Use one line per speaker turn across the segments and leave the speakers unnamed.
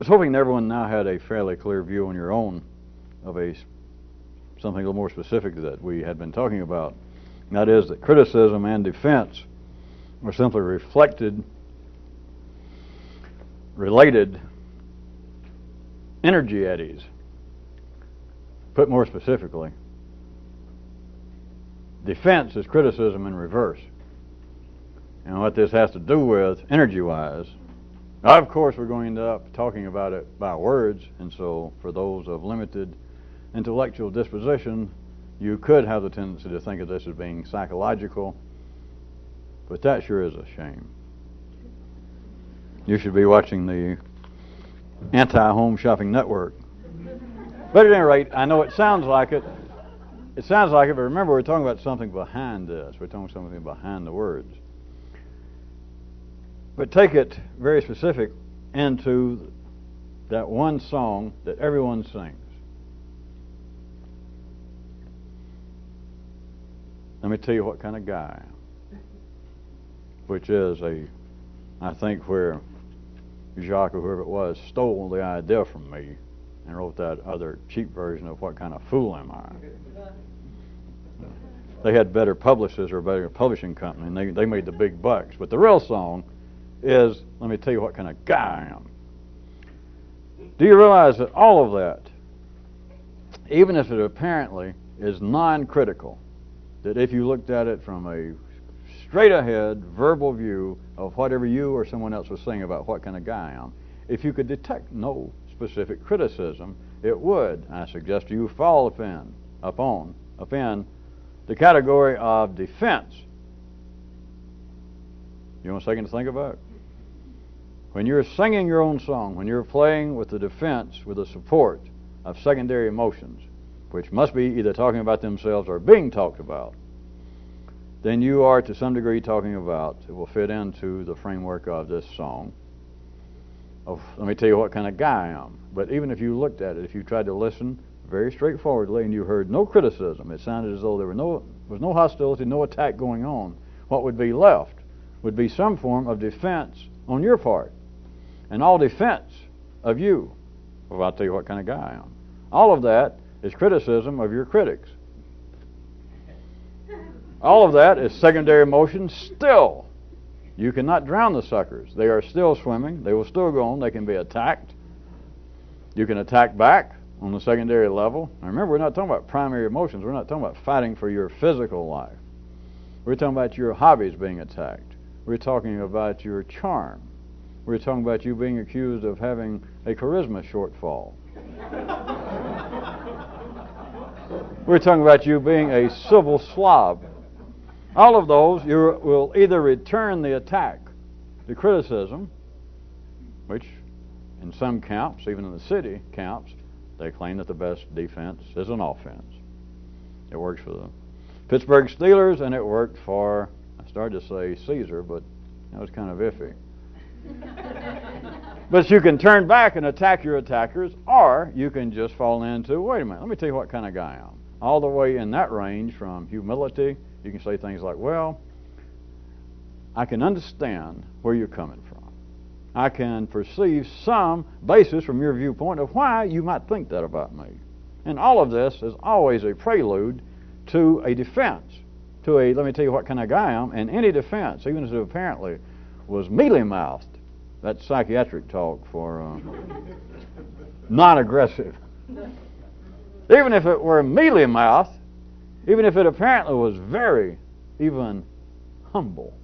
was hoping that everyone now had a fairly clear view on your own of something a little more specific that we had been talking about. And that is that criticism and defense are simply related energy eddies. Put more specifically, defense is criticism in reverse. And what this has to do with, energy-wise, of course we're going to end up talking about it by words, and so for those of limited intellectual disposition, you could have the tendency to think of this as being psychological, but that sure is a shame. You should be watching the Anti-Home Shopping Network. But at any rate, I know it sounds like it. It sounds like it, but remember we're talking about something behind this. We're talking about something behind the words. But take it very specific into that one song that everyone sings. Let me tell you what kind of guy I am. Which is I think where Jacques or whoever it was stole the idea from me and wrote that other cheap version of what kind of fool am I. They had better publishers or better publishing company, and they made the big bucks. But the real song is, let me tell you what kind of guy I am. Do you realize that all of that, even if it apparently is non-critical, that if you looked at it from a straight-ahead verbal view of whatever you or someone else was saying about what kind of guy I am, if you could detect no specific criticism, it would, I suggest to you, fall upon the category of defense. You want a second to think about it? When you're singing your own song, when you're playing with the defense, with the support of secondary emotions, which must be either talking about themselves or being talked about, then you are to some degree talking about, it will fit into the framework of this song, of let me tell you what kind of guy I am. But even if you looked at it, if you tried to listen very straightforwardly and you heard no criticism, it sounded as though there was no hostility, no attack going on, what would be left would be some form of defense on your part. And all defense of you, well, I'll tell you what kind of guy I am. All of that is criticism of your critics. All of that is secondary emotion still. You cannot drown the suckers. They are still swimming. They will still go on. They can be attacked. You can attack back on the secondary level. Now remember, we're not talking about primary emotions. We're not talking about fighting for your physical life. We're talking about your hobbies being attacked. We're talking about your charm. We're talking about you being accused of having a charisma shortfall. We're talking about you being a civil slob. All of those, you will either return the attack, the criticism, which in some camps, even in the city camps, they claim that the best defense is an offense. It works for the Pittsburgh Steelers, and it worked for, I started to say Caesar, but that was kind of iffy. But you can turn back and attack your attackers, or you can just fall into, wait a minute, let me tell you what kind of guy I am. All the way in that range from humility, you can say things like, well, I can understand where you're coming from. I can perceive some basis from your viewpoint of why you might think that about me. And all of this is always a prelude to a defense, to a, let me tell you what kind of guy I am, and any defense, even if it apparently was mealy-mouthed, that's psychiatric talk for non-aggressive. Even if it were mealy-mouthed, even if it apparently was very, even humble,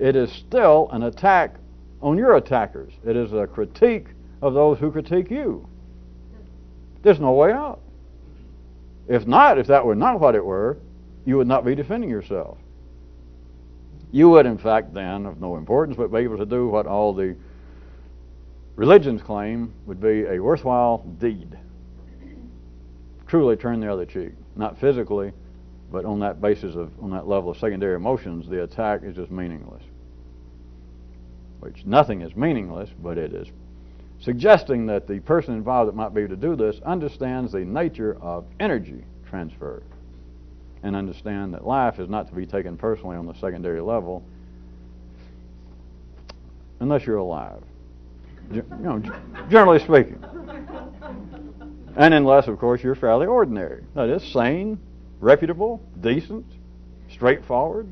it is still an attack on your attackers. It is a critique of those who critique you. There's no way out. If that were not what it were, you would not be defending yourself. You would, in fact, then, of no importance, but be able to do what all the religions claim would be a worthwhile deed. Truly turn the other cheek. Not physically, but on that basis on that level of secondary emotions, the attack is just meaningless. Which nothing is meaningless, but it is suggesting that the person involved that might be able to do this understands the nature of energy transfer and understand that life is not to be taken personally on the secondary level unless you're alive. Generally speaking. And unless, of course, you're fairly ordinary. That is, sane, reputable, decent, straightforward,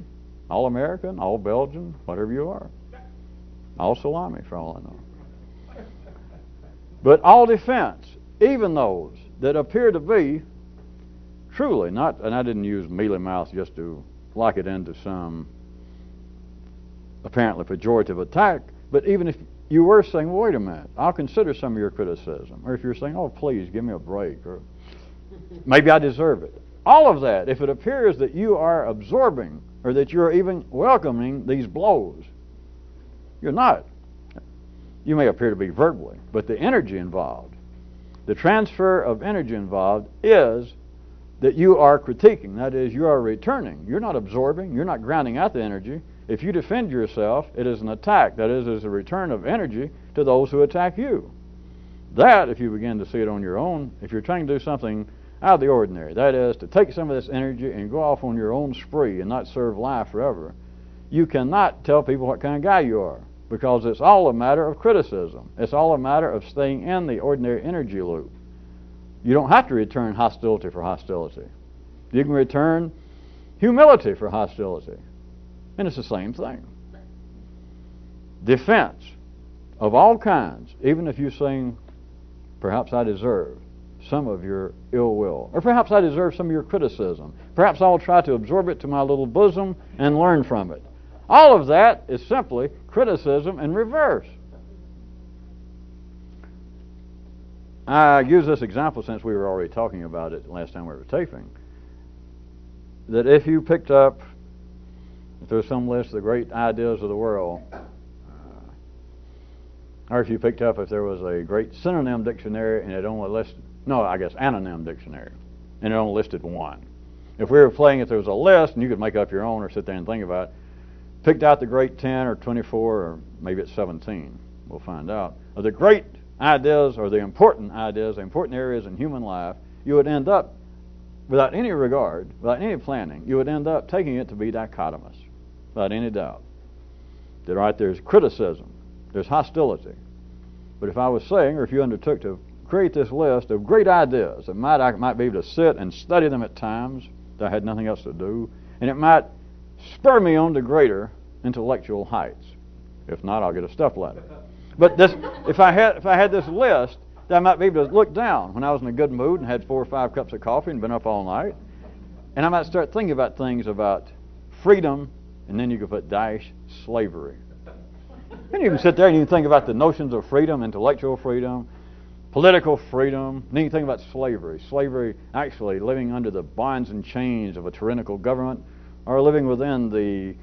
all-American, all-Belgian, whatever you are. All salami, for all I know. But all defense, even those that appear to be truly not, and I didn't use mealy mouth just to lock it into some apparently pejorative attack, but even if you were saying, well, wait a minute, I'll consider some of your criticism, or if you're saying, oh, please, give me a break, or maybe I deserve it. All of that, if it appears that you are absorbing or that you're even welcoming these blows, you're not. You may appear to be verbally, but the energy involved, the transfer of energy involved is that you are critiquing. That is, you are returning. You're not absorbing. You're not grounding out the energy. If you defend yourself, it is an attack. That is a return of energy to those who attack you. That, if you begin to see it on your own, if you're trying to do something out of the ordinary, that is, to take some of this energy and go off on your own spree and not serve life forever, you cannot tell people what kind of guy you are, because it's all a matter of criticism. It's all a matter of staying in the ordinary energy loop. You don't have to return hostility for hostility. You can return humility for hostility. And it's the same thing. Defense of all kinds, even if you're saying, perhaps I deserve some of your ill will, or perhaps I deserve some of your criticism. Perhaps I'll try to absorb it to my little bosom and learn from it. All of that is simply criticism in reverse. I use this example since we were already talking about it last time we were taping, that if you picked up, if there's some list of the great ideas of the world, or if you picked up if there was a great synonym dictionary and it only listed, anonym dictionary, and it only listed one. If we were playing, if there was a list and you could make up your own or sit there and think about it, picked out the great 10 or 24 or maybe it's 17, we'll find out, of the great ideas or the important ideas, the important areas in human life, you would end up, without any regard, without any planning, you would end up taking it to be dichotomous, without any doubt. That right there's criticism, there's hostility. But if I was saying, or if you undertook to create this list of great ideas that I might be able to sit and study them at times that I had nothing else to do, and it might spur me on to greater intellectual heights. If not, I'll get a step ladder. But this, if I had this list, that I might be able to look down when I was in a good mood and had 4 or 5 cups of coffee and been up all night, and I might start thinking about things about freedom, and then you could put dash slavery. And you can sit there and you can think about the notions of freedom, intellectual freedom, political freedom, and then you think about slavery. Slavery actually living under the bonds and chains of a tyrannical government, or living within the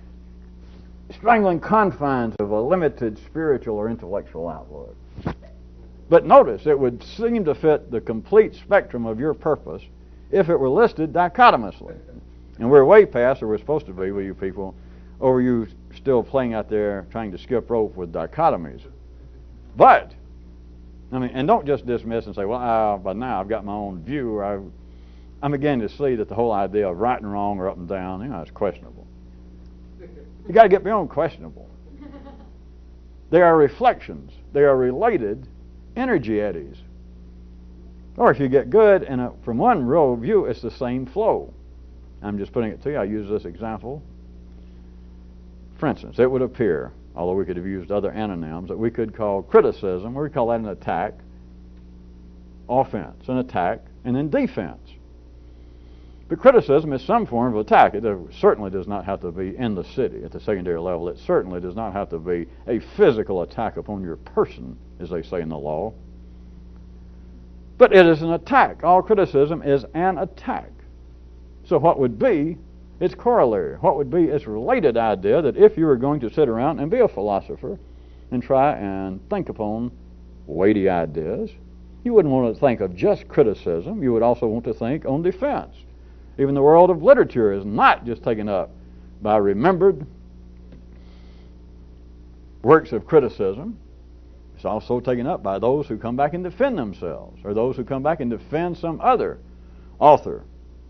strangling confines of a limited spiritual or intellectual outlook. But notice, it would seem to fit the complete spectrum of your purpose if it were listed dichotomously. And we're way past where we're supposed to be with you people, or are you still playing out there trying to skip rope with dichotomies? But, and don't just dismiss and say, well, by now I've got my own view, or I'm beginning to see that the whole idea of right and wrong or up and down, it's questionable. You got to get beyond questionable. They are reflections. They are related energy eddies. Or if you get good, and from one row of view, it's the same flow. I'm just putting it to you. I use this example. For instance, it would appear, although we could have used other antonyms, that we could call criticism, or we call that an attack, offense, an attack, and then defense. But criticism is some form of attack. It certainly does not have to be in the city at the secondary level. It certainly does not have to be a physical attack upon your person, as they say in the law. But it is an attack. All criticism is an attack. So what would be its corollary? What would be its related idea that if you were going to sit around and be a philosopher and try and think upon weighty ideas, you wouldn't want to think of just criticism. You would also want to think on defense. Even the world of literature is not just taken up by remembered works of criticism. It's also taken up by those who come back and defend themselves, or those who come back and defend some other author,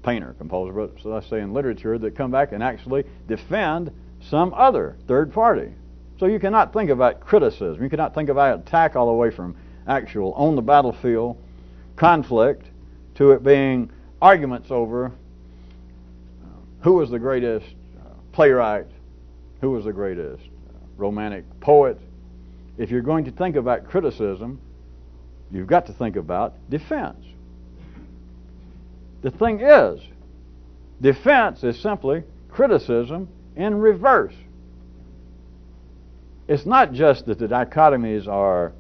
painter, composer, but so let's say in literature, that come back and actually defend some other third party, So you cannot think about criticism. You cannot think about attack all the way from actual on the battlefield conflict to it being arguments over who was the greatest playwright, who was the greatest romantic poet. If you're going to think about criticism, you've got to think about defense. The thing is, defense is simply criticism in reverse. It's not just that the dichotomies are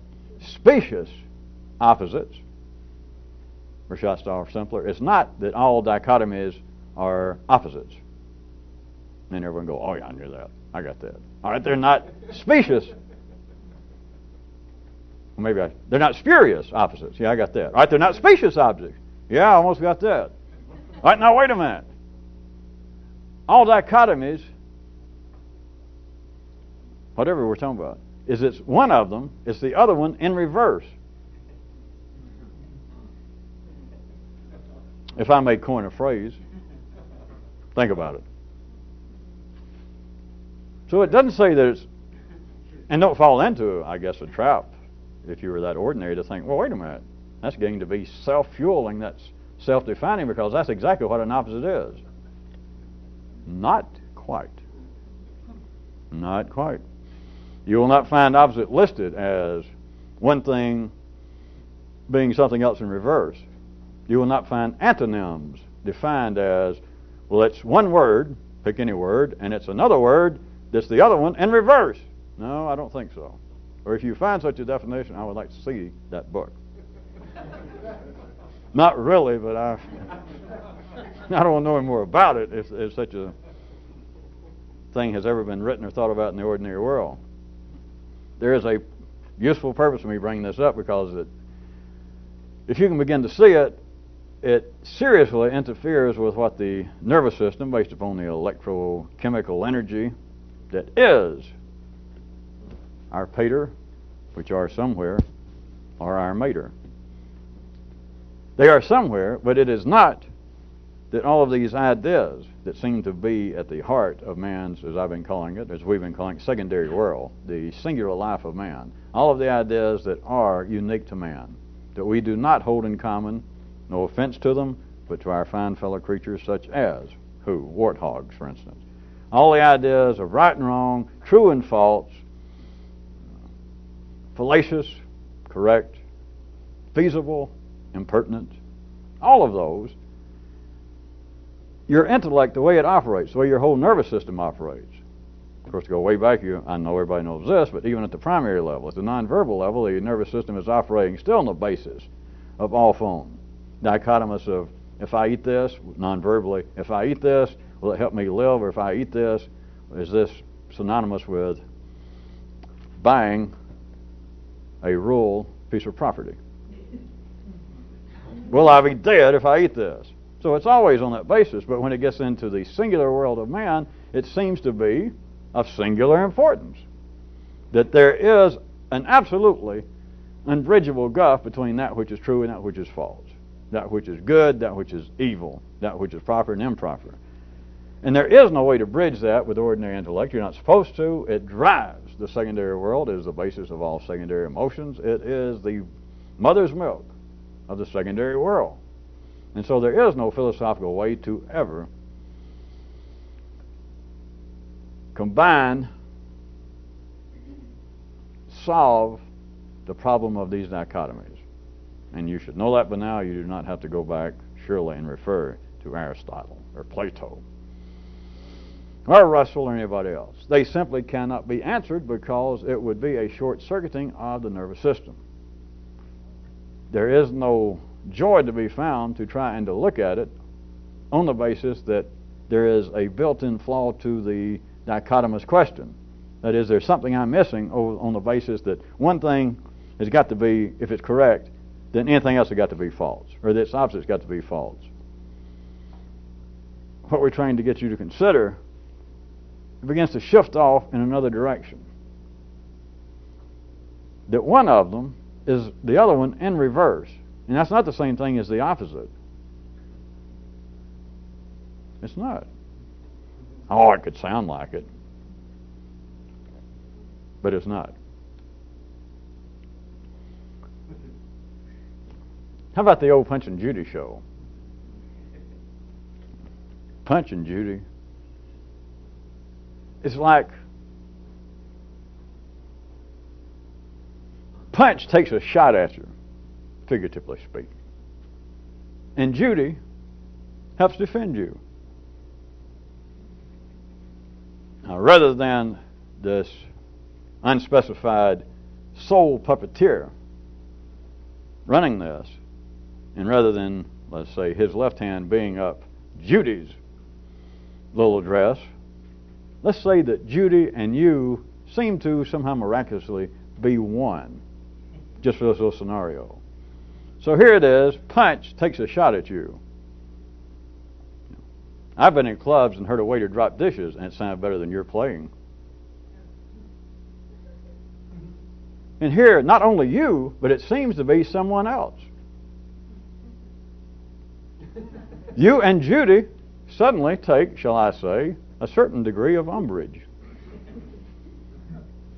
specious opposites, or shot star simpler. It's not that all dichotomies are opposites. And everyone go, oh yeah, I knew that. I got that. All right, they're not specious. Well, they're not spurious opposites. Yeah, I got that. All right, they're not specious opposites. Yeah, I almost got that. All right, now wait a minute. All dichotomies, whatever we're talking about, is it's one of them, it's the other one in reverse. If I may coin a phrase, think about it. So it doesn't say that it's, and don't fall into, I guess, a trap, if you were that ordinary, to think, well, wait a minute, that's getting to be self-fueling, that's self-defining, because that's exactly what an opposite is. Not quite. Not quite. You will not find opposite listed as one thing being something else in reverse. You will not find antonyms defined as, well, it's one word, pick any word, and it's another word that's the other one in reverse. No, I don't think so. Or if you find such a definition, I would like to see that book. Not really, but I don't want to know any more about it if such a thing has ever been written or thought about in the ordinary world. There is a useful purpose for me bringing this up, because if you can begin to see it, it seriously interferes with what the nervous system, based upon the electrochemical energy that is our pater, which are somewhere, or our mater. They are somewhere, but it is not that all of these ideas that seem to be at the heart of man's, as I've been calling it, as we've been calling it, secondary world, the singular life of man, all of the ideas that are unique to man, that we do not hold in common, no offense to them, but to our fine fellow creatures such as, warthogs, for instance. All the ideas of right and wrong, true and false, fallacious, correct, feasible, impertinent, all of those, your intellect, the way it operates, the way your whole nervous system operates. Of course, to go way back, I know everybody knows this, but even at the primary level, at the nonverbal level, the nervous system is operating still on the basis of all form. Dichotomous of, if I eat this, non-verbally, if I eat this, will it help me live? Or if I eat this, is this synonymous with buying a rural piece of property? Will I be dead if I eat this? So it's always on that basis, but when it gets into the singular world of man, it seems to be of singular importance. That there is an absolutely unbridgeable gulf between that which is true and that which is false. That which is good, that which is evil, that which is proper and improper. And there is no way to bridge that with ordinary intellect. You're not supposed to. It drives the secondary world. It is the basis of all secondary emotions. It is the mother's milk of the secondary world. And so there is no philosophical way to ever combine, solve the problem of these dichotomies. And you should know that by now. You do not have to go back, surely, and refer to Aristotle or Plato or Russell or anybody else. They simply cannot be answered, because it would be a short-circuiting of the nervous system. There is no joy to be found to try and to look at it on the basis that there is a built-in flaw to the dichotomous question. That is, there's something I'm missing on the basis that one thing has got to be, if it's correct, then anything else has got to be false, or that its opposite's got to be false. What we're trying to get you to consider, it begins to shift off in another direction. That one of them is the other one in reverse. And that's not the same thing as the opposite. It's not. Oh, it could sound like it. but it's not. How about the old Punch and Judy show? Punch and Judy. It's like Punch takes a shot at you, figuratively speaking, and Judy helps defend you. Now, rather than this unspecified soul puppeteer running this, and rather than, let's say, his left hand being up Judy's little dress, let's say that Judy and you seem to somehow miraculously be one, just for this little scenario. So here it is, Punch takes a shot at you. I've been in clubs and heard a waiter drop dishes, and it sounded better than you're playing. And here, not only you, but it seems to be someone else. You and Judy suddenly take, shall I say, a certain degree of umbrage.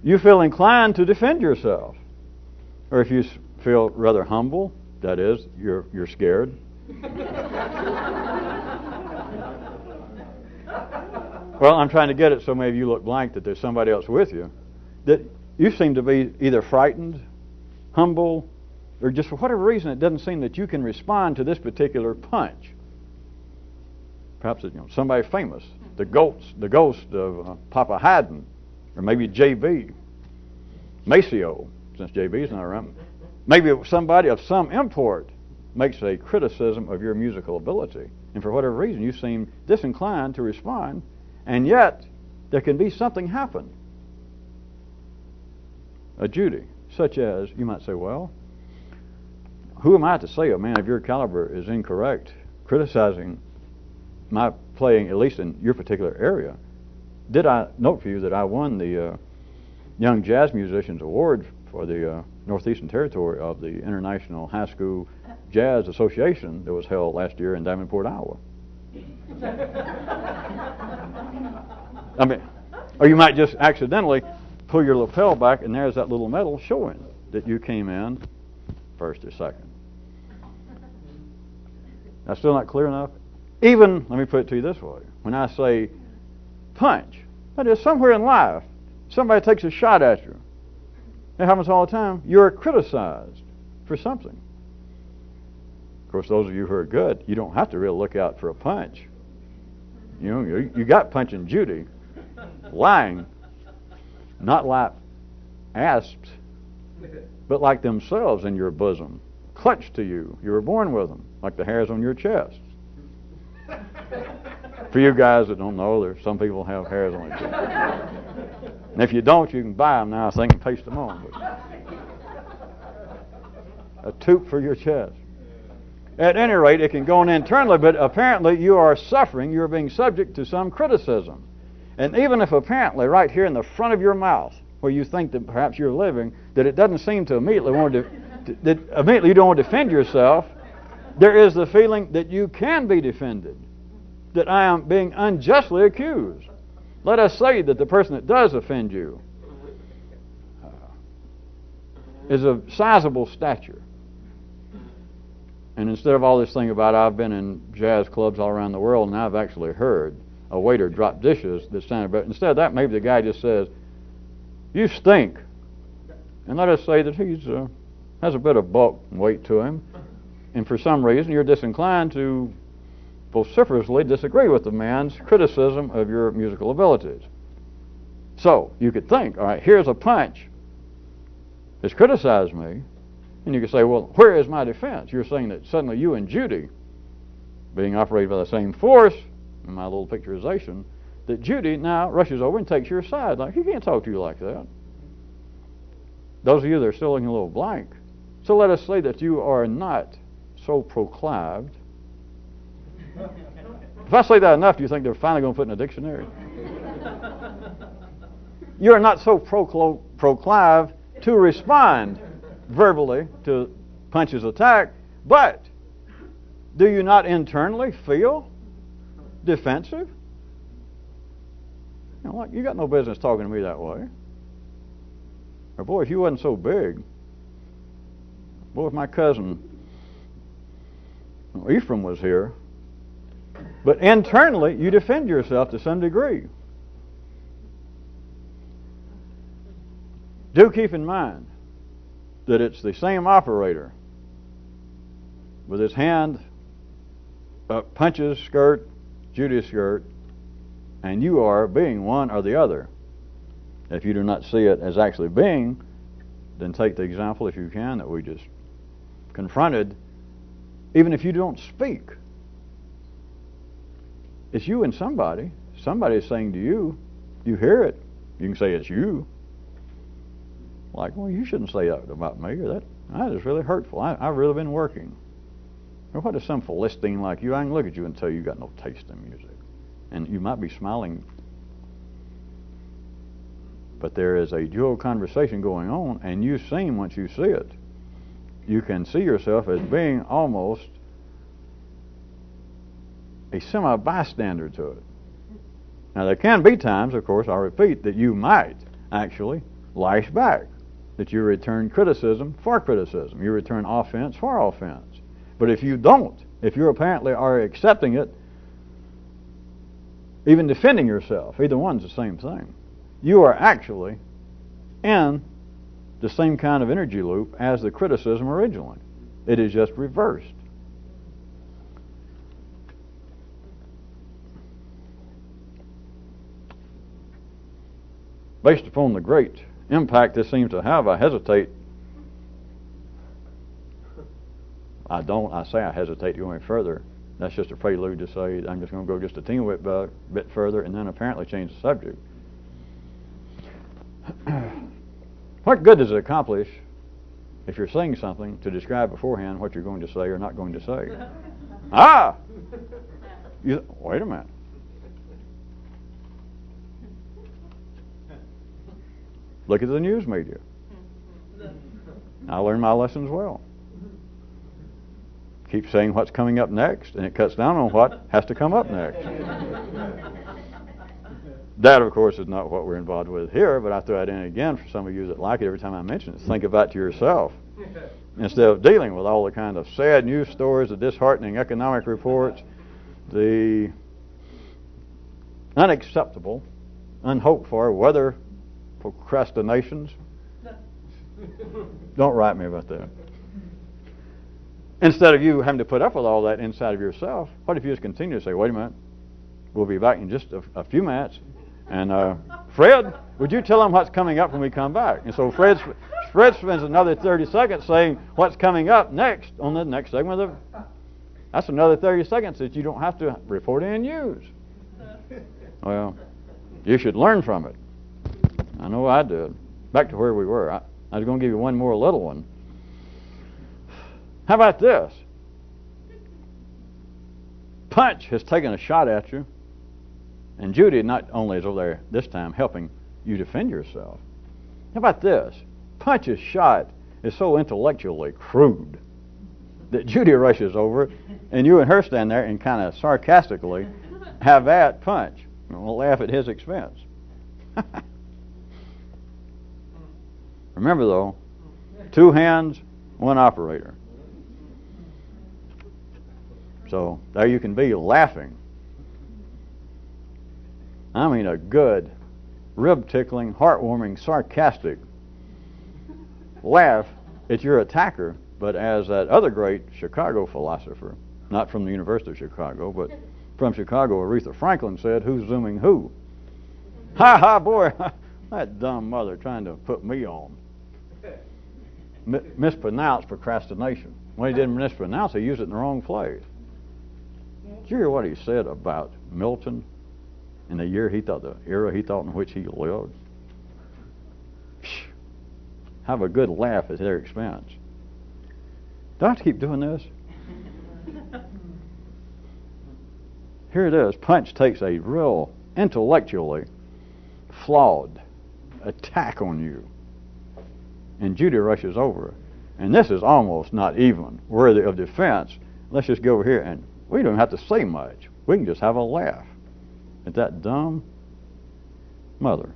You feel inclined to defend yourself. Or if you feel rather humble, that is, you're scared. Well, I'm trying to get it so maybe you look blank that there's somebody else with you. That you seem to be either frightened, humble, or just for whatever reason it doesn't seem that you can respond to this particular punch. Perhaps somebody famous, the ghost of Papa Haddon, or maybe J.B. Maceo, since J.B.'s not around. Maybe somebody of some import makes a criticism of your musical ability, and for whatever reason you seem disinclined to respond, and yet there can be something happen. A Judy, such as, you might say, well, who am I to say a man of your caliber is incorrect, criticizing my playing, at least in your particular area? Did I note for you that I won the Young Jazz Musicians Award for the Northeastern Territory of the International High School Jazz Association that was held last year in Davenport, Iowa? I mean, or you might just accidentally pull your lapel back and there's that little medal showing that you came in first or second. That's still not clear enough? Even, let me put it to you this way, when I say punch, that is, somewhere in life, somebody takes a shot at you. It happens all the time. You're criticized for something. Of course, those of you who are good, you don't have to really look out for a punch. You got Punch and Judy lying, not like asps, but like themselves in your bosom, clutched to you. You were born with them, like the hairs on your chest. For you guys that don't know, there's some people have hairs on their chest. And if you don't, you can buy them now, I think, and paste them on. But a tube for your chest. At any rate, it can go on internally, but apparently you are suffering, you're being subject to some criticism. And even if apparently right here in the front of your mouth, where you think that perhaps you're living, that it doesn't seem to immediately want to, that immediately you don't want to defend yourself, there is the feeling that you can be defended, that I am being unjustly accused. Let us say that the person that does offend you is of sizable stature. And instead of all this thing about I've been in jazz clubs all around the world and I've actually heard a waiter drop dishes that sounded better, instead of that, maybe the guy just says, "You stink." And let us say that he has a bit of bulk and weight to him, and for some reason you're disinclined to vociferously disagree with the man's criticism of your musical abilities. So you could think, all right, here's a punch that's criticized me, and you could say, well, where is my defense? You're saying that suddenly you and Judy, being operated by the same force, in my little picturization, that Judy now rushes over and takes your side. Like, he can't talk to you like that. Those of you that are still looking a little blank. So let us say that you are not so proclived. If I say that enough, do you think they're finally going to put it in a dictionary? You are not so proclived to respond verbally to Punch's attack, but do you not internally feel defensive? You got no business talking to me that way. Or, boy, if you wasn't so big. Boy, if my cousin Ephraim was here. But internally, you defend yourself to some degree. Do keep in mind that it's the same operator with his hand up punches skirt, Judy's skirt, and you are being one or the other. If you do not see it as actually being, then take the example, if you can, that we just confronted. Even if you don't speak, it's you and somebody. Somebody is saying to you, you hear it. You can say it's you. Like, well, you shouldn't say that about me, or that is really hurtful. I've really been working. Or what if some Philistine like you, I can look at you and tell you got no taste in music. And you might be smiling, but there is a dual conversation going on, and you seem, once you see it, you can see yourself as being almost a semi-bystander to it. Now, there can be times, of course, I'll repeat, that you might actually lash back, that you return criticism for criticism, you return offense for offense. But if you don't, if you apparently are accepting it, even defending yourself, either one's the same thing. You are actually in the same kind of energy loop as the criticism originally. It is just reversed. Based upon the great impact this seems to have, I hesitate. I say I hesitate to go any further. That's just a prelude to say I'm just going to go just a teeny bit further and then apparently change the subject. What good does it accomplish if you're saying something to describe beforehand what you're going to say or not going to say? Wait a minute. Look at the news media. I learned my lessons well. Keep saying what's coming up next, and it cuts down on what has to come up next. That, of course, is not what we're involved with here, but I throw it in again for some of you that like it every time I mention it. Think about it to yourself. Instead of dealing with all the kind of sad news stories, the disheartening economic reports, the unacceptable, unhoped for weather procrastinations. Don't write me about that. Instead of you having to put up with all that inside of yourself, what if you just continue to say, wait a minute, we'll be back in just a few minutes, and Fred, would you tell them what's coming up when we come back? And so Fred spends another 30 seconds saying what's coming up next on the next segment. That's another 30 seconds that you don't have to report in and use. Well, you should learn from it. I know I did. Back to where we were. I was going to give you one more little one. How about this? Punch has taken a shot at you, and Judy not only is over there this time helping you defend yourself. How about this? Punch's shot is so intellectually crude that Judy rushes over, and you and her stand there and kind of sarcastically have at Punch. And we'll laugh at his expense. Remember, though, 2 hands, 1 operator. So there you can be laughing. I mean a good, rib-tickling, heartwarming, sarcastic laugh at your attacker, but as that other great Chicago philosopher, not from the University of Chicago, but from Chicago, Aretha Franklin said, who's zooming who? Ha ha, boy, that dumb mother trying to put me on. Mispronounced procrastination. When he didn't mispronounce, he used it in the wrong place. Did you hear what he said about Milton in the era he thought in which he lived? Psh, have a good laugh at their expense. Do I have to keep doing this? Here it is. Punch takes a real intellectually flawed attack on you, and Judy rushes over. And this is almost not even worthy of defense. Let's just go over here, and we don't have to say much. We can just have a laugh at that dumb mother.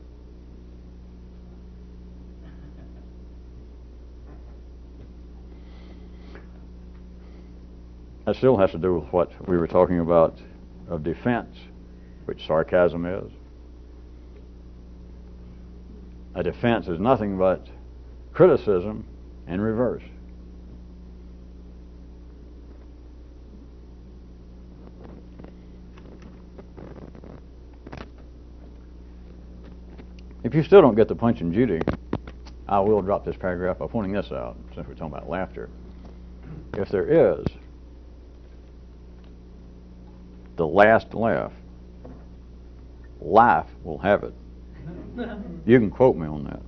That still has to do with what we were talking about of defense, which sarcasm is. A defense is nothing but criticism in reverse. If you still don't get the Punch and Judy, I will drop this paragraph by pointing this out, since we're talking about laughter. If there is the last laugh, life will have it. You can quote me on that.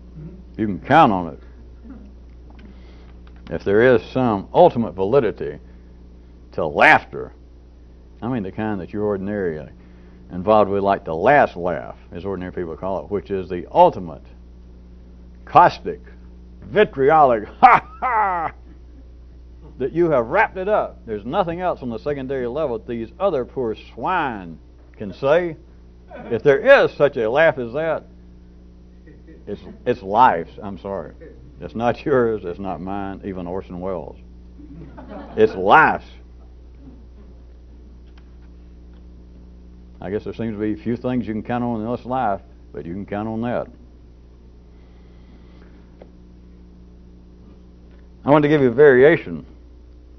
You can count on it. If there is some ultimate validity to laughter, I mean the kind that you're ordinarily involved with, like the last laugh, as ordinary people call it, which is the ultimate caustic, vitriolic, ha ha, that you have wrapped it up. There's nothing else on the secondary level that these other poor swine can say. If there is such a laugh as that, it's life's. I'm sorry. It's not yours, it's not mine, even Orson Welles. It's life's. I guess there seems to be a few things you can count on in this life, but you can count on that. I want to give you a variation,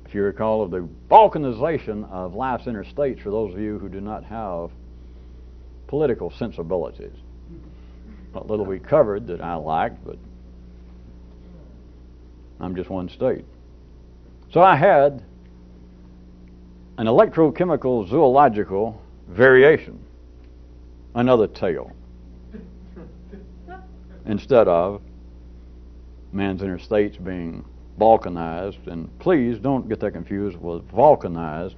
if you recall, of the balkanization of life's inner states for those of you who do not have political sensibilities. What little we covered that I liked, but I'm just one state. So I had an electrochemical zoological variation, another tale, instead of man's inner states being balkanized. And please don't get that confused with vulcanized.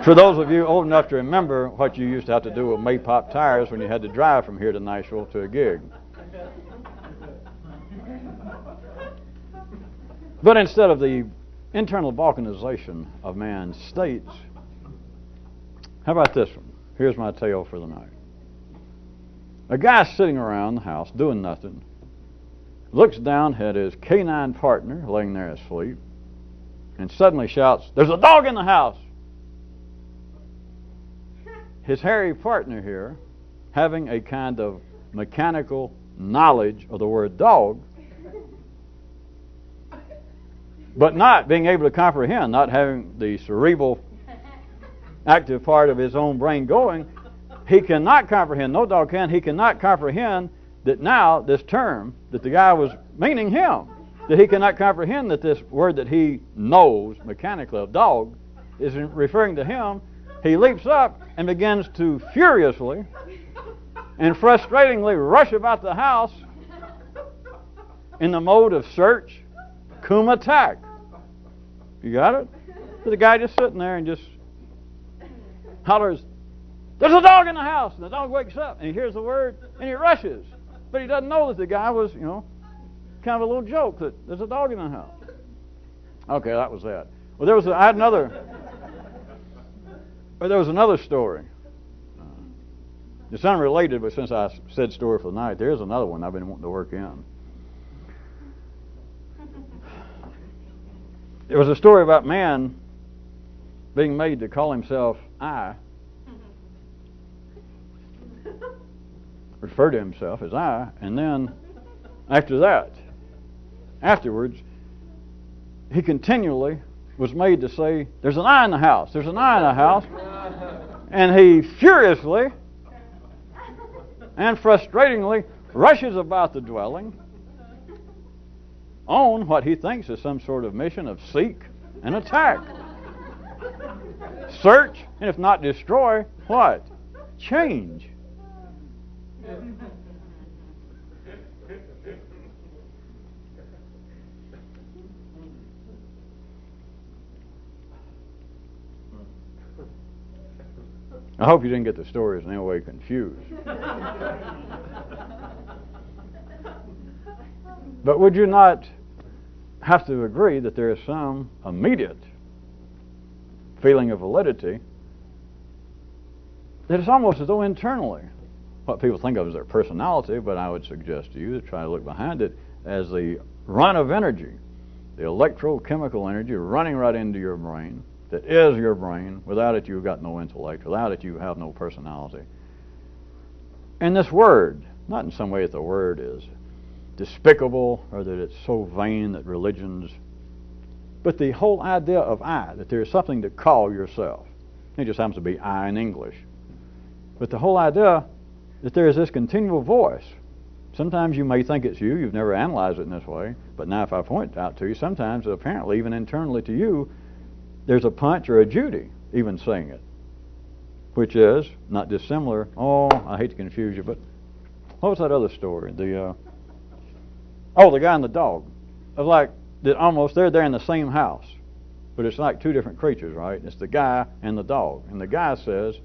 For those of you old enough to remember what you used to have to do with Maypop tires when you had to drive from here to Nashville to a gig. But instead of the internal balkanization of man's states, how about this one? Here's my tale for the night. A guy sitting around the house doing nothing, looks down at his canine partner laying there asleep, and suddenly shouts, "There's a dog in the house!" His hairy partner here, having a kind of mechanical knowledge of the word dog, but not being able to comprehend, not having the cerebral active part of his own brain going, he cannot comprehend, no dog can, he cannot comprehend that now this term that the guy was meaning him, that he cannot comprehend that this word that he knows mechanically of dog is referring to him. He leaps up and begins to furiously and frustratingly rush about the house in the mode of search, cum attack. You got it? So the guy just sitting there and just hollers, "There's a dog in the house!" And the dog wakes up and he hears the word and he rushes. But he doesn't know that the guy was, kind of a little joke that there's a dog in the house. Okay, that was that. Well, there was another story. It's unrelated, but since I said story for the night, there's another one I've been wanting to work in. It was a story about man being made to call himself I, refer to himself as I, and then afterwards, he continually was made to say, "There's an I in the house, there's an I in the house," and he furiously and frustratingly rushes about the dwelling on what he thinks is some sort of mission of seek and attack. Search, and if not destroy, what? Change. I hope you didn't get the stories in any way confused. But would you not have to agree that there is some immediate feeling of validity that it's almost as though internally, what people think of as their personality, but I would suggest to you to try to look behind it as the run of energy the electrochemical energy running right into your brain that is your brain. Without it, you've got no intellect. Without it, you have no personality. And this word, not in some way that the word is despicable or that it's so vain that religions, but the whole idea of I, that there's something to call yourself. It just happens to be I in English. But the whole idea that there is this continual voice. Sometimes you may think it's you. You've never analyzed it in this way. But now if I point it out to you, sometimes apparently even internally to you, there's a Punch or a Judy even saying it, which is not dissimilar. Oh, I hate to confuse you, but what was that other story? The guy and the dog. Of like that almost they're in the same house, but it's like two different creatures, right? It's the guy and the dog, and the guy says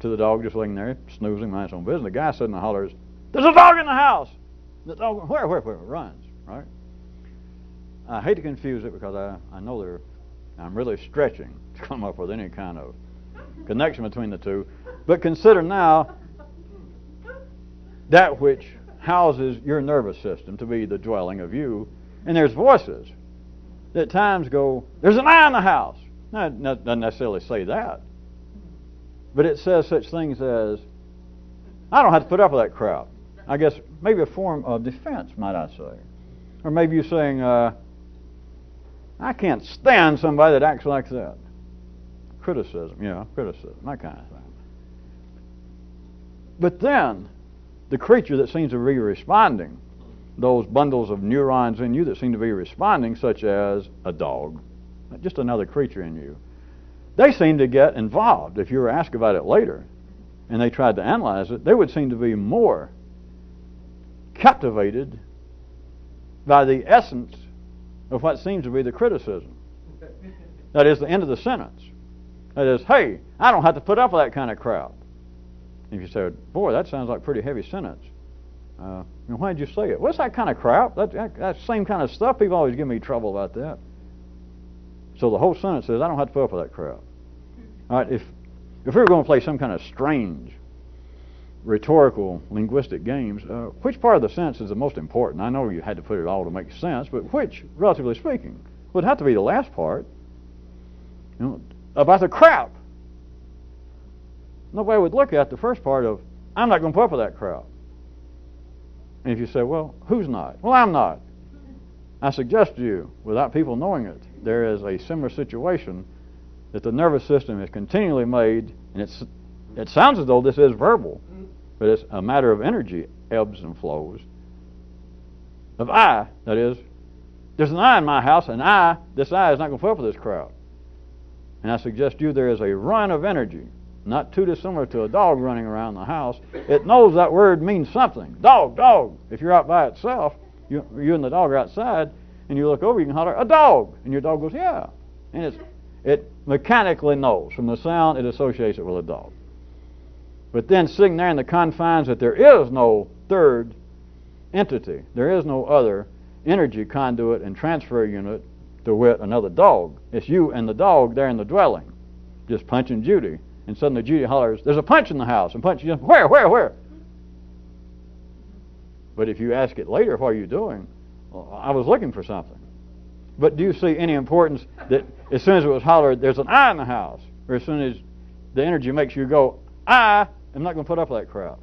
to the dog just laying there snoozing, mind his own business. The guy suddenly hollers, "There's a dog in the house!" The dog where runs, right? I hate to confuse it because I know I'm really stretching to come up with any kind of connection between the two. But consider now that which houses your nervous system to be the dwelling of you, and there's voices that at times go, "There's an eye in the house." Now, it doesn't necessarily say that, but it says such things as, "I don't have to put up with that crap." I guess maybe a form of defense, might I say. Or maybe you're saying, "I can't stand somebody that acts like that." Criticism, criticism, that kind of thing. But then, the creature that seems to be responding, those bundles of neurons in you that seem to be responding, such as a dog, just another creature in you, they seem to get involved. If you were asked about it later, and they tried to analyze it, they would seem to be more captivated by the essence of what seems to be the criticism. That is the end of the sentence. That is, "Hey, I don't have to put up with that kind of crap." If you said, "Boy, that sounds like a pretty heavy sentence. Why did you say it?" "What's that kind of crap? That same kind of stuff. People always give me trouble about that." So the whole sentence says, "I don't have to put up with that crap." All right, if we were going to play some kind of strange rhetorical linguistic games, which part of the sentence is the most important? I know you had to put it all to make sense, but which, relatively speaking, would have to be the last part, about the crap. Nobody would look at the first part of, "I'm not going to put up with that crap." And if you say, "Well, who's not?" "Well, I'm not." I suggest to you, without people knowing it, there is a similar situation that the nervous system is continually made, and it sounds as though this is verbal, but it's a matter of energy, ebbs and flows, of I, that is, there's an I in my house, and this I is not going to put up with this crowd. And I suggest to you there is a run of energy, not too dissimilar to a dog running around the house. It knows that word means something. Dog, dog. If you're out by itself, you and the dog are outside, and you look over, you can holler, "A dog!" And your dog goes, "Yeah." And it mechanically knows. From the sound, it associates it with a dog. But then sitting there in the confines that there is no third entity, there is no other energy conduit and transfer unit, to wit, another dog. It's you and the dog there in the dwelling, just Punch and Judy. And suddenly Judy hollers, "There's a Punch in the house." And Punch just, where? But if you ask it later, "What are you doing?" "Well, I was looking for something." But do you see any importance that as soon as it was hollered, "There's an I in the house," or as soon as the energy makes you go, "I am not going to put up with that crap"?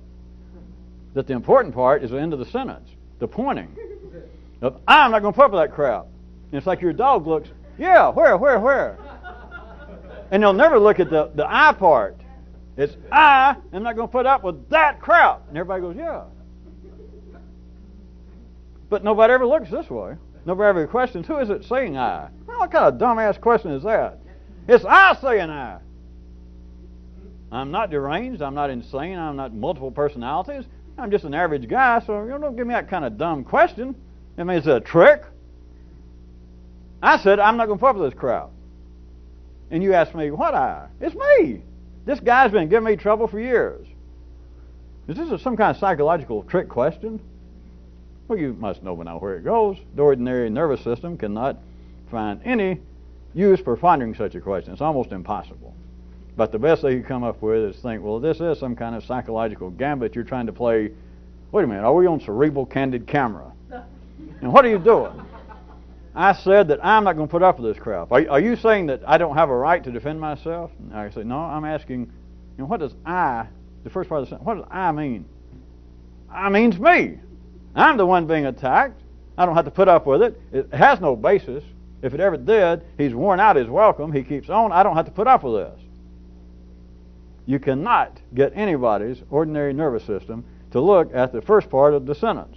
That the important part is the end of the sentence, the pointing. I'm not going to put up with that crap. And it's like your dog looks, "Yeah, where? And they'll never look at the I part. It's, "I am not going to put up with that crap." And everybody goes, "Yeah." But nobody ever looks this way. Nobody ever questions, "Who is it saying I?" Well, what kind of dumbass question is that? It's I saying I. I'm not deranged. I'm not insane. I'm not multiple personalities. I'm just an average guy, so don't give me that kind of dumb question. I mean, is it a trick? I said, "I'm not going to put up with this crowd." And you ask me, "What I?" It's me. This guy's been giving me trouble for years. Is this some kind of psychological trick question? Well, you must know by now where it goes. The ordinary nervous system cannot find any use for pondering such a question. It's almost impossible. But the best they can come up with is think, well, this is some kind of psychological gambit you're trying to play. Wait a minute, are we on cerebral candid camera? And what are you doing? I said that I'm not going to put up with this crap. Are you saying that I don't have a right to defend myself? And I say, no, I'm asking, what does I, the first part of the sentence, what does I mean? I means me. I'm the one being attacked. I don't have to put up with it. It has no basis. If it ever did, he's worn out his welcome. He keeps on. I don't have to put up with this. You cannot get anybody's ordinary nervous system to look at the first part of the sentence.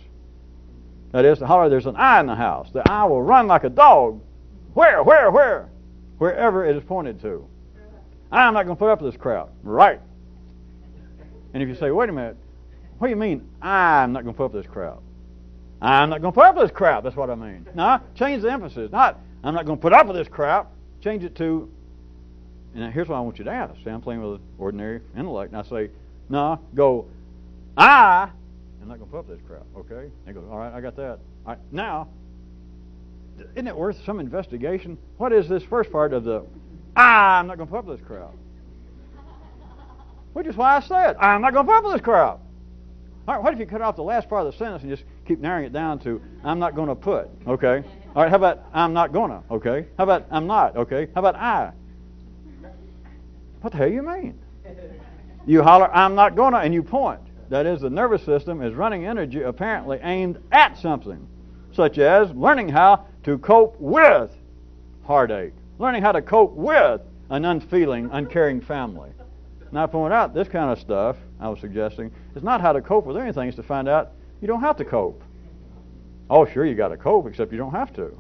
That is, to holler, there's an I in the house. The I will run like a dog. Where? Wherever it is pointed to. I'm not going to put up with this crowd. Right. And if you say, wait a minute, what do you mean I'm not going to put up with this crowd? I'm not going to put up with this crowd. That's what I mean. Now, change the emphasis. Not, I'm not going to put up with this crowd. Change it to, and here's what I want you to ask. Say, I'm playing with ordinary intellect. And I say, no, go, I'm not going to put up with this crowd. Okay? And he goes, all right, I got that. All right, now, isn't it worth some investigation? What is this first part of the, I'm not going to put up with this crowd? Which is why I said, I'm not going to put up with this crowd. All right, what if you cut off the last part of the sentence and just keep narrowing it down to, I'm not going to put, okay? All right, how about I'm not going to, okay? How about I'm not, okay? How about I? What the hell you mean? You holler, I'm not going to, and you point. That is, the nervous system is running energy apparently aimed at something, such as learning how to cope with heartache, learning how to cope with an unfeeling, uncaring family. Now, I point out this kind of stuff I was suggesting is not how to cope with anything. It's to find out you don't have to cope. Oh, sure, you got to cope, except you don't have to.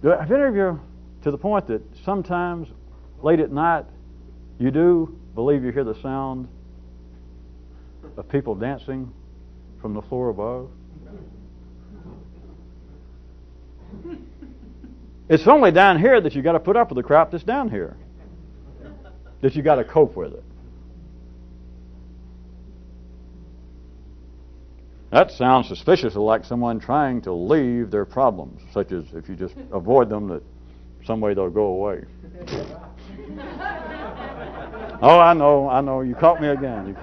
Have any of you, to the point that sometimes late at night you do believe you hear the sound of people dancing from the floor above? It's only down here that you got to put up with the crap that's down here. That you got to cope with it. That sounds suspiciously like someone trying to leave their problems, such as if you just avoid them, that some way they'll go away. Oh, I know. You caught me again.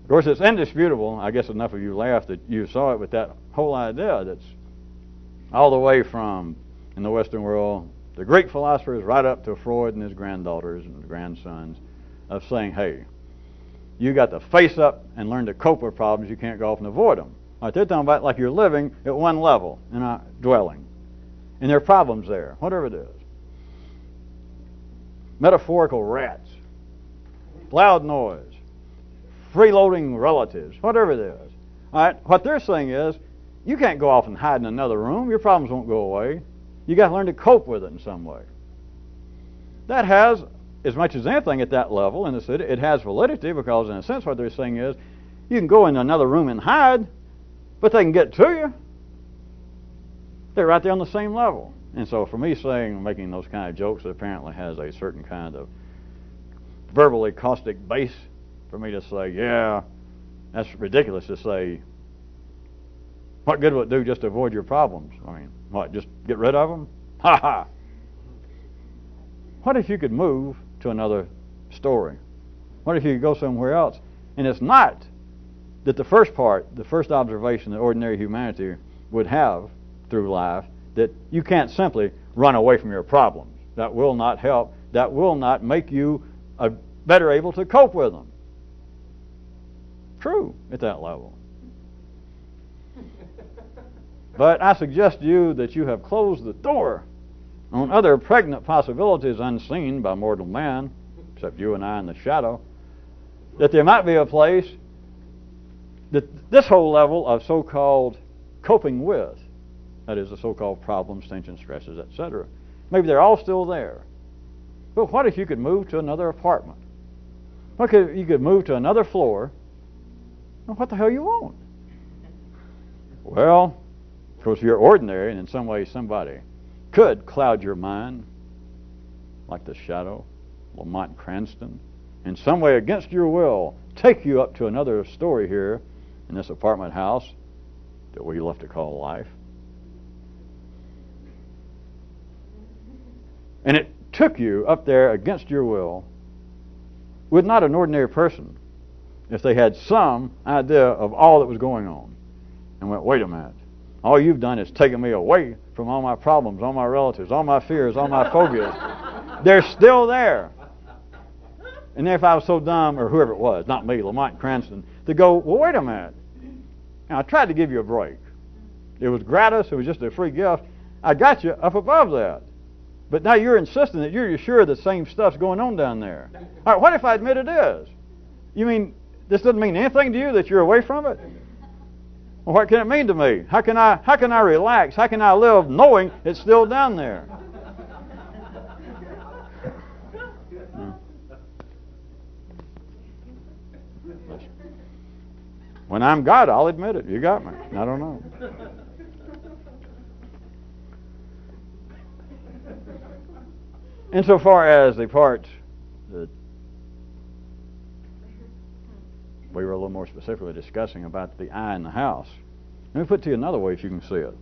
Of course, it's indisputable. I guess enough of you laughed that you saw it with that whole idea that's all the way from, in the Western world, the Greek philosophers right up to Freud and his granddaughters and grandsons, of saying, hey, you got to face up and learn to cope with problems. You can't go off and avoid them. All right, they're talking about like you're living at one level in a dwelling. And there are problems there, whatever it is. Metaphorical rats, loud noise, freeloading relatives, whatever it is. All right, what they're saying is, you can't go off and hide in another room. Your problems won't go away. You got to learn to cope with it in some way. That has, as much as anything at that level in the city, it has validity, because in a sense what they're saying is, you can go in another room and hide, but they can get to you. They're right there on the same level. And so for me making those kind of jokes, that apparently has a certain kind of verbally caustic base for me to say, yeah, that's ridiculous to say, what good will it do just to avoid your problems? I mean, what, just get rid of them? Ha ha! What if you could move to another story? What if you could go somewhere else? And it's not that the first part, the first observation that ordinary humanity would have through life, that you can't simply run away from your problems. That will not help. That will not make you better able to cope with them. True at that level. But I suggest to you that you have closed the door on other pregnant possibilities unseen by mortal man, except you and I in the shadow, that there might be a place that this whole level of so-called coping with, that is, the so-called problems, tensions, stresses, etc., maybe they're all still there. But what if you could move to another apartment? What if you could move to another floor? Well, what the hell you want? Well, of course, you're ordinary, and in some way somebody could cloud your mind, like the shadow, Lamont Cranston, in some way against your will, take you up to another story here in this apartment house that we love to call life. And it took you up there against your will with not an ordinary person if they had some idea of all that was going on and went, wait a minute, all you've done is taken me away from all my problems, all my relatives, all my fears, all my phobias. They're still there. And if I was so dumb, or whoever it was, not me, Lamont Cranston, to go, well, wait a minute. Now, I tried to give you a break. It was gratis. It was just a free gift. I got you up above that. But now you're insisting that you're sure the same stuff's going on down there. All right, what if I admit it is? You mean this doesn't mean anything to you that you're away from it? Well, what can it mean to me? How can I relax? How can I live knowing it's still down there? When I'm God, I'll admit it. You got me. I don't know. Insofar as the parts that we were a little more specifically discussing about the I in the house, let me put it to you another way if you can see it.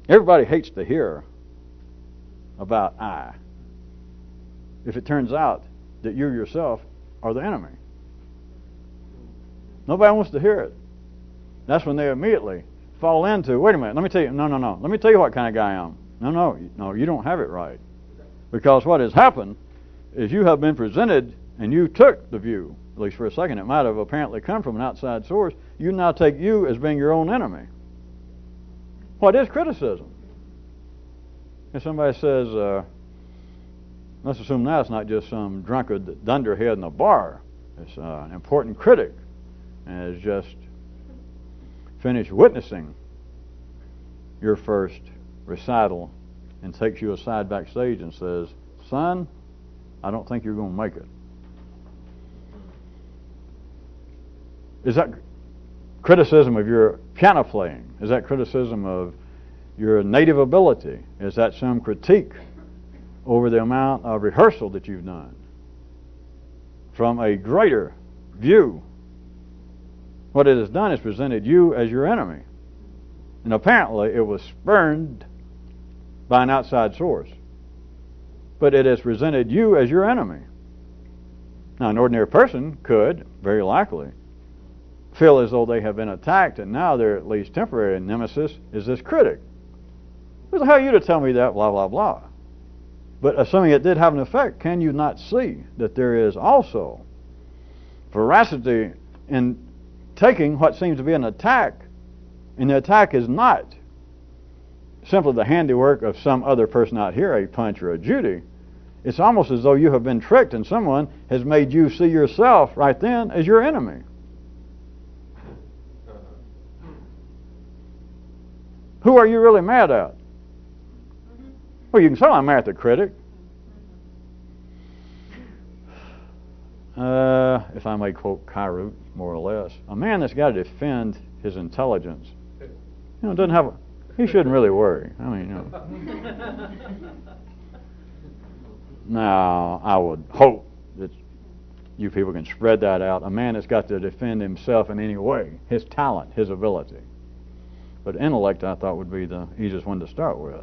Everybody hates to hear about I if it turns out that you yourself are the enemy. Nobody wants to hear it. That's when they immediately fall into, wait a minute, let me tell you, no. Let me tell you what kind of guy I am. No, you don't have it right. Because what has happened is you have been presented, and you took the view, at least for a second, it might have apparently come from an outside source. You now take you as being your own enemy. What is criticism? If somebody says, let's assume now it's not just some drunkard dunderhead in a bar. It's an important critic, and has just finished witnessing your first recital and takes you aside backstage and says, son, I don't think you're going to make it. Is that criticism of your piano playing? Is that criticism of your native ability? Is that some critique over the amount of rehearsal that you've done? From a greater view, what it has done is presented you as your enemy. And apparently it was spurned by an outside source. But it has presented you as your enemy. Now, an ordinary person could, very likely, feel as though they have been attacked, and now their at least temporary nemesis is this critic. Who the hell are you to tell me that, blah, blah, blah? But assuming it did have an effect, can you not see that there is also veracity in taking what seems to be an attack, and the attack is not simply the handiwork of some other person out here, a Punch or a Judy. It's almost as though you have been tricked and someone has made you see yourself right then as your enemy. Who are you really mad at? Well, you can say I'm mad at the critic. If I may quote Kyrute, more or less, a man that's got to defend his intelligence, doesn't have he shouldn't really worry. I mean, Now, I would hope that you people can spread that out. A man that's got to defend himself in any way, his talent, his ability. But intellect, I thought, would be the easiest one to start with.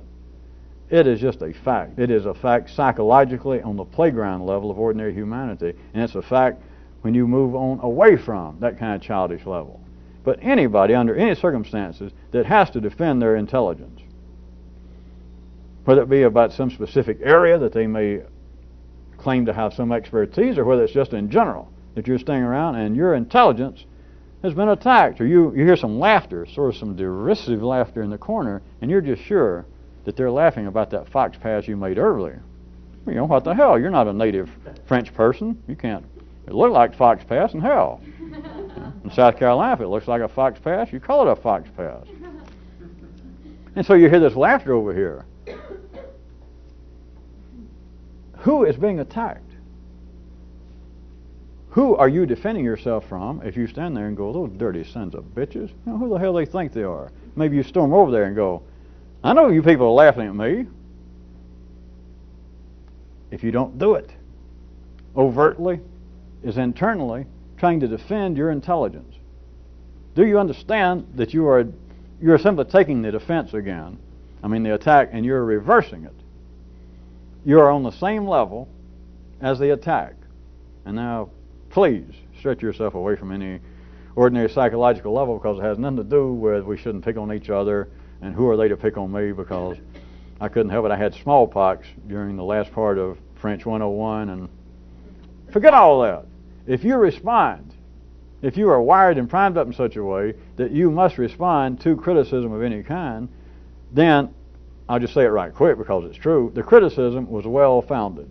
It is just a fact. It is a fact psychologically on the playground level of ordinary humanity, and it's a fact when you move on away from that kind of childish level. But anybody, under any circumstances, that has to defend their intelligence, whether it be about some specific area that they may claim to have some expertise, or whether it's just in general, that you're staying around and your intelligence has been attacked, or you hear some laughter, sort of some derisive laughter in the corner, and you're just sure that they're laughing about that fox pass you made earlier. What the hell? You're not a native French person. You can't. It looked like fox pass, and hell. In South Carolina, if it looks like a fox pass, you call it a fox pass. And so you hear this laughter over here. Who is being attacked? Who are you defending yourself from if you stand there and go, those dirty sons of bitches? Who the hell they think they are? Maybe you storm over there and go, I know you people are laughing at me. If you don't do it overtly, is internally trying to defend your intelligence. Do you understand that you're simply taking the defense again, the attack, and you're reversing it? You are on the same level as the attack. And now please stretch yourself away from any ordinary psychological level, because it has nothing to do with we shouldn't pick on each other and who are they to pick on me, because I couldn't help it. I had smallpox during the last part of French 101, and forget all that. If you respond, if you are wired and primed up in such a way that you must respond to criticism of any kind, then, I'll just say it right quick because it's true, the criticism was well-founded.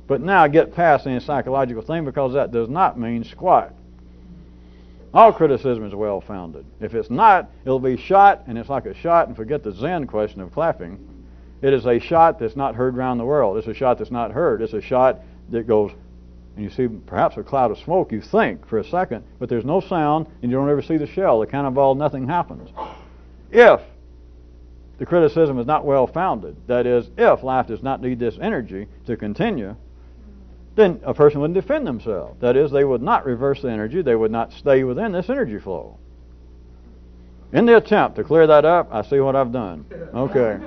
But now get past any psychological thing, because that does not mean squat. All criticism is well-founded. If it's not, it'll be shot, and it's like a shot, and forget the Zen question of clapping. It is a shot that's not heard around the world. It's a shot that's not heard. It's a shot that goes, and you see perhaps a cloud of smoke, you think, for a second, but there's no sound, and you don't ever see the shell. The cannonball, nothing happens. If the criticism is not well-founded, that is, if life does not need this energy to continue, then a person would defend themselves. That is, they would not reverse the energy. They would not stay within this energy flow. In the attempt to clear that up, I see what I've done. Okay.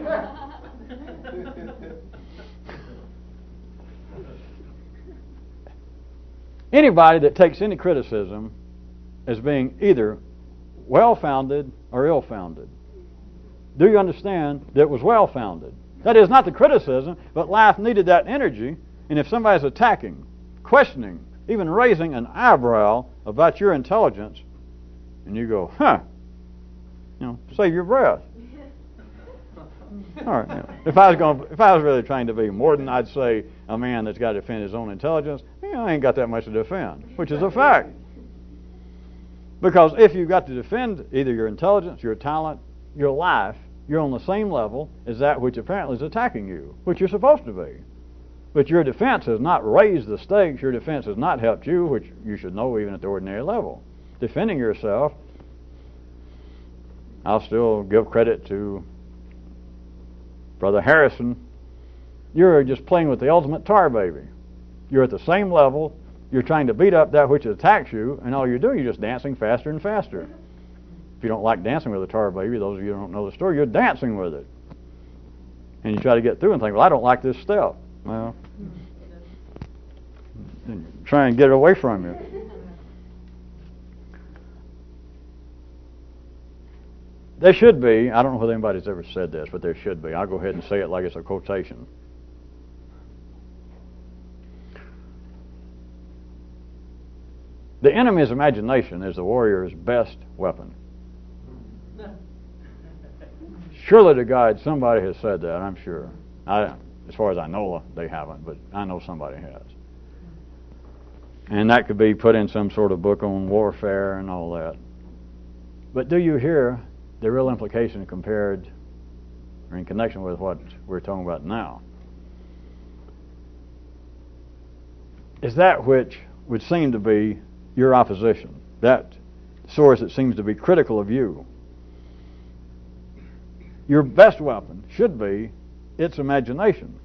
Anybody that takes any criticism as being either well-founded or ill-founded, do you understand that it was well-founded? That is, not the criticism, but life needed that energy. And if somebody's attacking, questioning, even raising an eyebrow about your intelligence, and you go, save your breath. All right. If I was really trying to be more than, I'd say a man that's got to defend his own intelligence, I ain't got that much to defend, which is a fact. Because if you've got to defend either your intelligence, your talent, your life, you're on the same level as that which apparently is attacking you, which you're supposed to be. But your defense has not raised the stakes. Your defense has not helped you, which you should know even at the ordinary level. Defending yourself, I'll still give credit to Brother Harrison. You're just playing with the ultimate tar baby. You're at the same level. You're trying to beat up that which attacks you, and all you're doing, you're just dancing faster and faster. If you don't like dancing with a tar baby, those of you who don't know the story, you're dancing with it. And you try to get through and think, well, I don't like this step. Well, try and get it away from you. There should be, I don't know whether anybody's ever said this, but there should be. I'll go ahead and say it like it's a quotation. The enemy's imagination is the warrior's best weapon. Surely to God, somebody has said that, I'm sure. As far as I know, they haven't, but I know somebody has. And that could be put in some sort of book on warfare and all that. But do you hear the real implication compared or in connection with what we're talking about now? Is that which would seem to be your opposition, that source that seems to be critical of you. Your best weapon should be its imagination.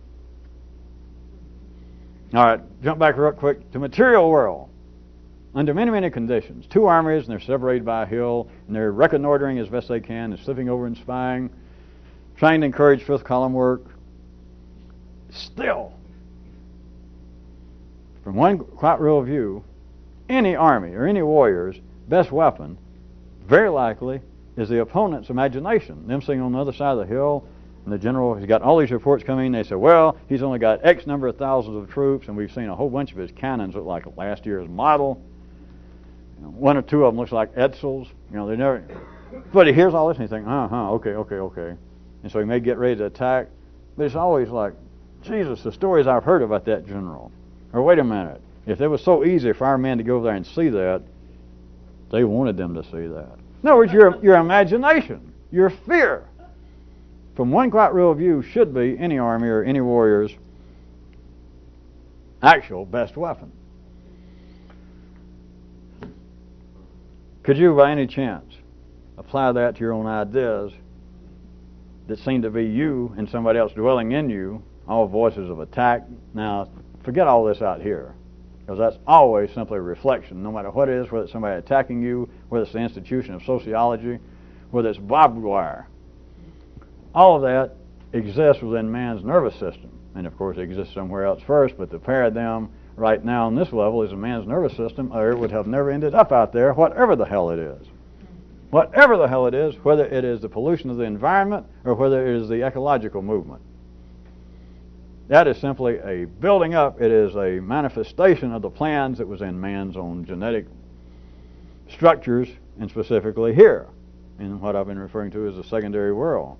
All right, jump back real quick to material world. Under many, many conditions, two armies, and they're separated by a hill, and they're reconnoitering as best they can, and slipping over and spying, trying to encourage fifth column work. Still, from one quite real view, any army or any warrior's best weapon, very likely, is the opponent's imagination. Them sitting on the other side of the hill, and the general has got all these reports coming. They say, well, he's only got X number of thousands of troops, and we've seen a whole bunch of his cannons look like last year's model. You know, one or two of them looks like Edsels. You know, they never. But he hears all this, and he thinks, okay. And so he may get ready to attack. But it's always like, Jesus, the stories I've heard about that general. Or wait a minute, if it was so easy for our men to go over there and see that, they wanted them to see that. In other words, your imagination, your fear, from one quite real view, should be any army or any warrior's actual best weapon. Could you, by any chance, apply that to your own ideas that seem to be you and somebody else dwelling in you, all voices of attack? Now, forget all this out here, because that's always simply a reflection, no matter what it is, whether it's somebody attacking you, whether it's the institution of sociology, whether it's barbed wire. All of that exists within man's nervous system. And of course it exists somewhere else first, but the pair of them right now on this level is a man's nervous system, or it would have never ended up out there, whatever the hell it is. Whatever the hell it is, whether it is the pollution of the environment or whether it is the ecological movement. That is simply a building up. It is a manifestation of the plans that was in man's own genetic structures, and specifically here, in what I've been referring to as the secondary world.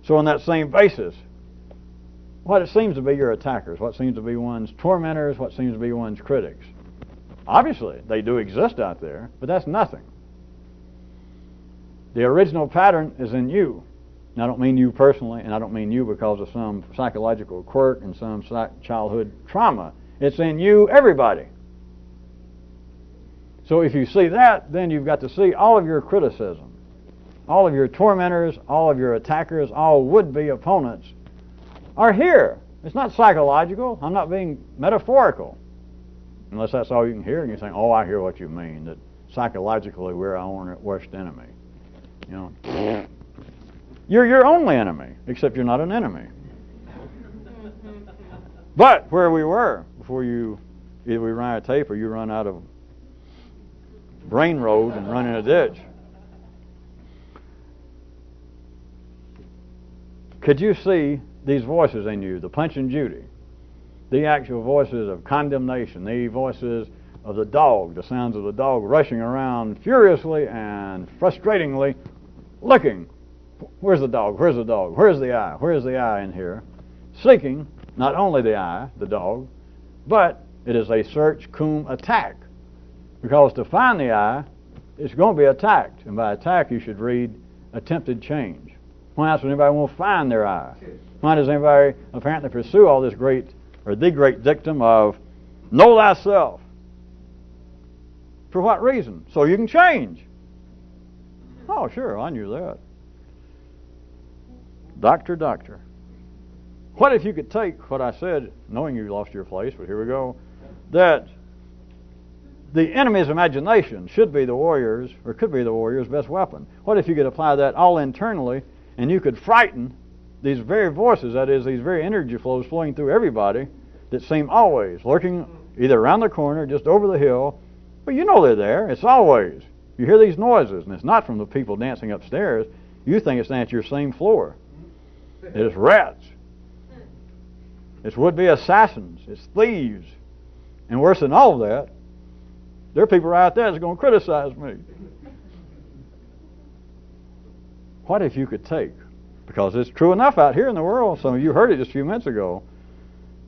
So on that same basis, what it seems to be your attackers, what seems to be one's tormentors, what seems to be one's critics. Obviously, they do exist out there, but that's nothing. The original pattern is in you. And I don't mean you personally, and I don't mean you because of some psychological quirk and some childhood trauma. It's in you, everybody. So if you see that, then you've got to see all of your criticism, all of your tormentors, all of your attackers, all would-be opponents are here. It's not psychological. I'm not being metaphorical. Unless that's all you can hear, and you think, oh, I hear what you mean, that psychologically we're our own worst enemy. You know, you're your only enemy, except you're not an enemy. But where we were before you, either we run out of tape or you run out of brain road and run in a ditch. Could you see these voices in you, the Punch and Judy, the actual voices of condemnation, the voices of the dog, the sounds of the dog rushing around furiously and frustratingly looking? Where's the dog? Where's the dog? Where's the eye? Where's the eye in here? Seeking not only the eye, the dog, but it is a search cum attack. Because to find the eye, it's going to be attacked. And by attack, you should read attempted change. Why else would anybody want to find their eye? Why does anybody apparently pursue all this great, or the great dictum of know thyself? For what reason? So you can change. Oh, sure, I knew that. Doctor. What if you could take what I said, knowing you lost your place, but here we go, that the enemy's imagination should be the warrior's, or could be the warrior's best weapon. What if you could apply that all internally, and you could frighten these very voices, that is, these very energy flows flowing through everybody that seem always lurking either around the corner, just over the hill, but you know they're there. It's always. You hear these noises, and it's not from the people dancing upstairs. You think it's at your same floor. It's rats. It's would-be assassins. It's thieves. And worse than all of that, there are people right there that's going to criticize me. What if you could take, because it's true enough out here in the world, some of you heard it just a few minutes ago,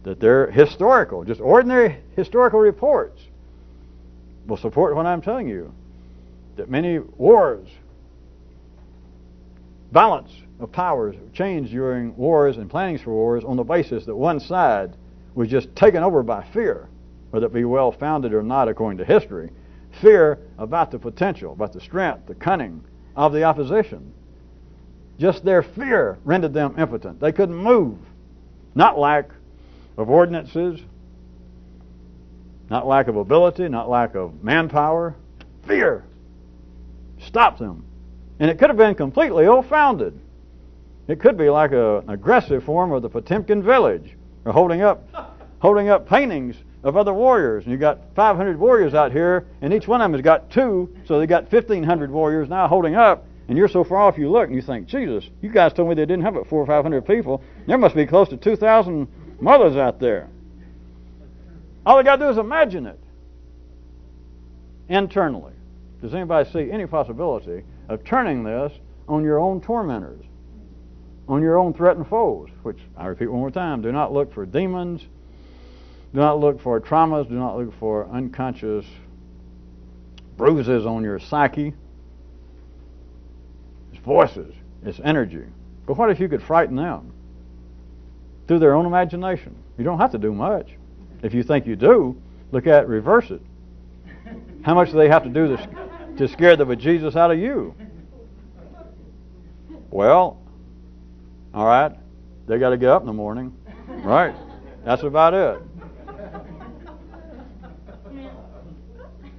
that they're historical, just ordinary historical reports will support what I'm telling you, that many wars, balance of powers changed during wars and plannings for wars on the basis that one side was just taken over by fear, whether it be well-founded or not according to history, fear about the potential, about the strength, the cunning of the opposition. Just their fear rendered them impotent. They couldn't move. Not lack of ordinances, not lack of ability, not lack of manpower. Fear stopped them. And it could have been completely ill-founded. It could be like an aggressive form of the Potemkin village, or holding up paintings of other warriors. And you got 500 warriors out here, and each one of them has got two, so they got 1,500 warriors now holding up. And you're so far off you look, and you think, Jesus, you guys told me they didn't have but 400 or 500 people. There must be close to 2,000 mothers out there. All they got to do is imagine it internally. Does anybody see any possibility of turning this on your own tormentors, on your own threatened foes? Which, I repeat one more time, do not look for demons, do not look for traumas, do not look for unconscious bruises on your psyche. It's voices, it's energy. But what if you could frighten them through their own imagination? You don't have to do much. If you think you do, look at it, reverse it. How much do they have to do to scare the bejesus out of you? Well, all right, they got to get up in the morning, right? That's about it.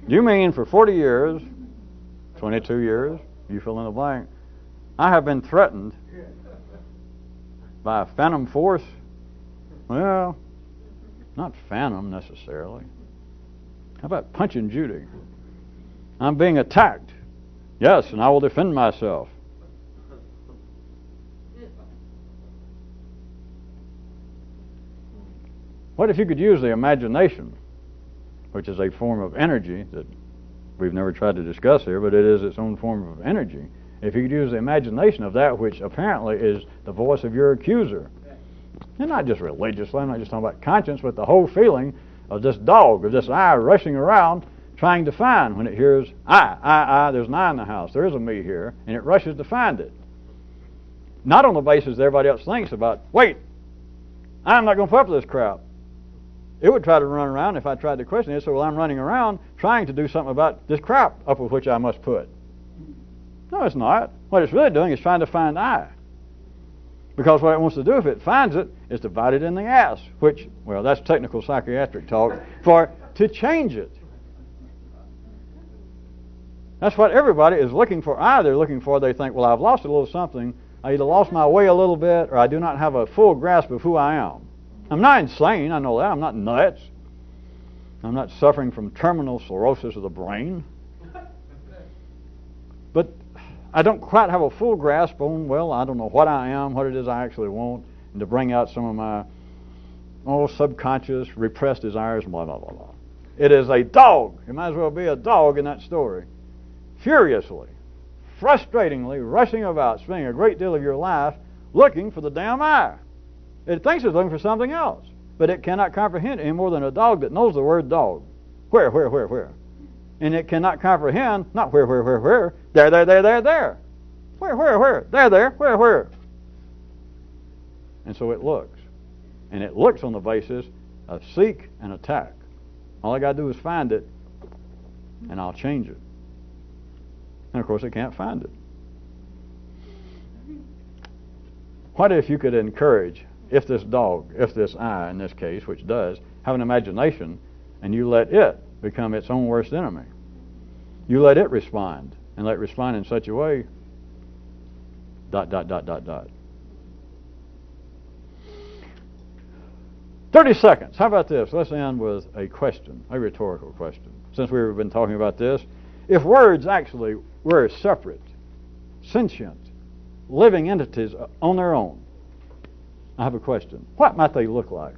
You mean for 40 years, 22 years, you fill in the blank, I have been threatened by a phantom force? Well, Not phantom necessarily. How about Punch and Judy? I'm being attacked. Yes, and I will defend myself. What if you could use the imagination, which is a form of energy that we've never tried to discuss here, but it is its own form of energy. If you could use the imagination of that which apparently is the voice of your accuser, and not just religiously, I'm not just talking about conscience, but the whole feeling of this dog, of this I rushing around trying to find when it hears I, there's an I in the house, there is a me here, and it rushes to find it. Not on the basis that everybody else thinks about, wait, I'm not going to put up with this crap. It would try to run around if I tried to question it, so well, I'm running around trying to do something about this crap up with which I must put. No, it's not. What it's really doing is trying to find I. Because what it wants to do if it finds it is to bite it in the ass, which, well, that's technical psychiatric talk, to change it. That's what everybody is looking for. They're looking for, they think, well, I've lost a little something. I either lost my way a little bit or I do not have a full grasp of who I am. I'm not insane, I know that. I'm not nuts. I'm not suffering from terminal sclerosis of the brain. But I don't quite have a full grasp on, well, I don't know what I am, what it is I actually want, and to bring out some of my subconscious, repressed desires, blah, blah, blah, blah. It is a dog. It might as well be a dog in that story. Furiously, frustratingly rushing about, spending a great deal of your life looking for the damn I. It thinks it's looking for something else, but it cannot comprehend any more than a dog that knows the word dog. Where? And it cannot comprehend, not where, there. Where? Where? And so it looks. And it looks on the basis of seek and attack. All I got to do is find it, and I'll change it. And of course, it can't find it. What if you could encourage, if this dog, if this I in this case, which does, have an imagination, and you let it become its own worst enemy? You let it respond, and let it respond in such a way, ... 30 seconds. How about this? Let's end with a question, a rhetorical question. Since we've been talking about this, if words actually were separate, sentient, living entities on their own, I have a question. What might they look like?